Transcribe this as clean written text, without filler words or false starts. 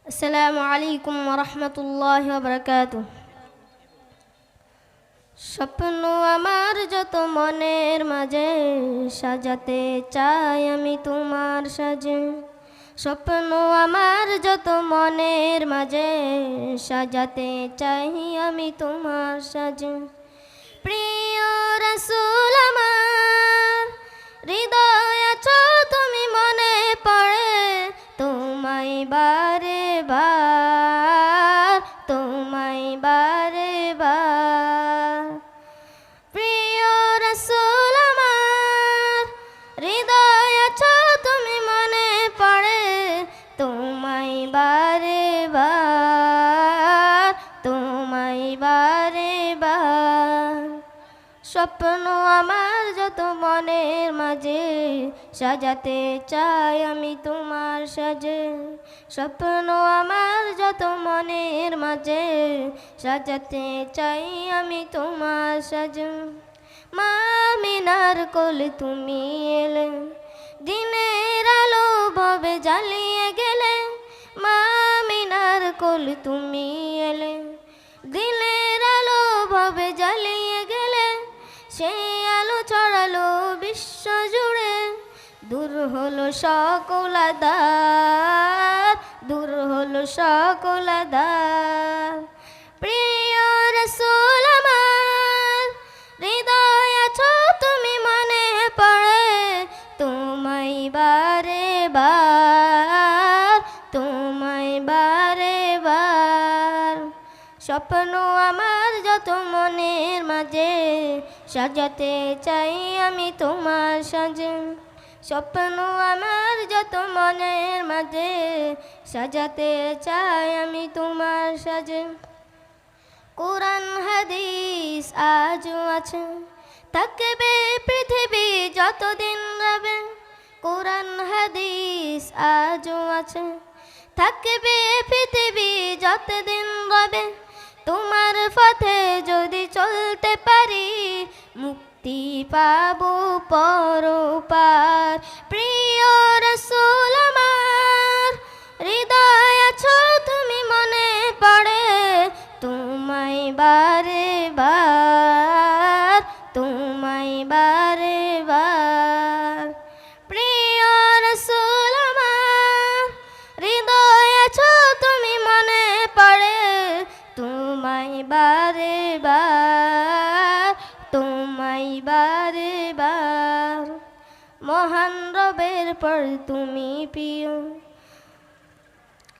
আসসালামু আলাইকুম ওয়া রাহমাতুল্লাহি ওয়া বারাকাতুহু। স্বপ্ন আমার যত মনের মাঝে সাজাতে চাই আমি তোমার সাজে। স্বপ্ন আমার যত মনের মাঝে সাজাতে চাই আমি তোমার সাজে। প্রিয় রাসূল আমার হৃদয় আছো তুমি, মনে পড়ে তোমায় বারে বার, তোমায় বারে বার। প্রিয় রাসূল আমার হৃদয় আছো তুমি, মনে পড়ে তোমায় বারে বার, তোমায় বারে বার। স্বপ্ন আমার যত মনের মাঝে সাজাতে চাই আমি তোমার সাজে। স্বপ্ন আমার যত মনের মাঝে সাজাতে চাই আমি তোমার সাজে। মা আমিনার কোলে তুমি এলে, দিনের আলো ভবে জ্বালিয়ে গেলে। মা আমিনার কোলে তুমি এলে, দিনের আলো ভবে জ্বালিয়ে গেলে। সেই আলো ছড়ালো বিশ্ব জুড়ে, দূর হলো সকল আঁধার, দূর হলো সকল আঁধার। প্রিয় রাসূল আমার হৃদয় আছো তুমি, মনে পড়ে তোমায় বারে বার, তোমায় বারে বার। স্বপ্ন আমার যত মনের মাঝে সাজাতে চাই আমি তোমার সাজে। স্বপ্ন আমার যত মনের মাঝে সাজাতে চাই আমি তোমার সাজে। কোরআন হাদিস আজও আছে, থাকবে পৃথিবী যতদিন রবে। কোরআন হাদিস আজও আছে, থাকবে পৃথিবী যতদিন রবে। তোমার পথে যদি চলতে পারি, মুক্তি পাবো পরপার। প্রিয় রাসূল আমার হৃদয় আছো তুমি, মনে পড়ে তোমায় বারে বার, তোমায় বারে বার। প্রিয় রাসূল আমার হৃদয় আছো তুমি, মনে পড়ে তোমায় বারে বার, তোমায় বারে বার। মহান রবের পর তুমি প্রিয়,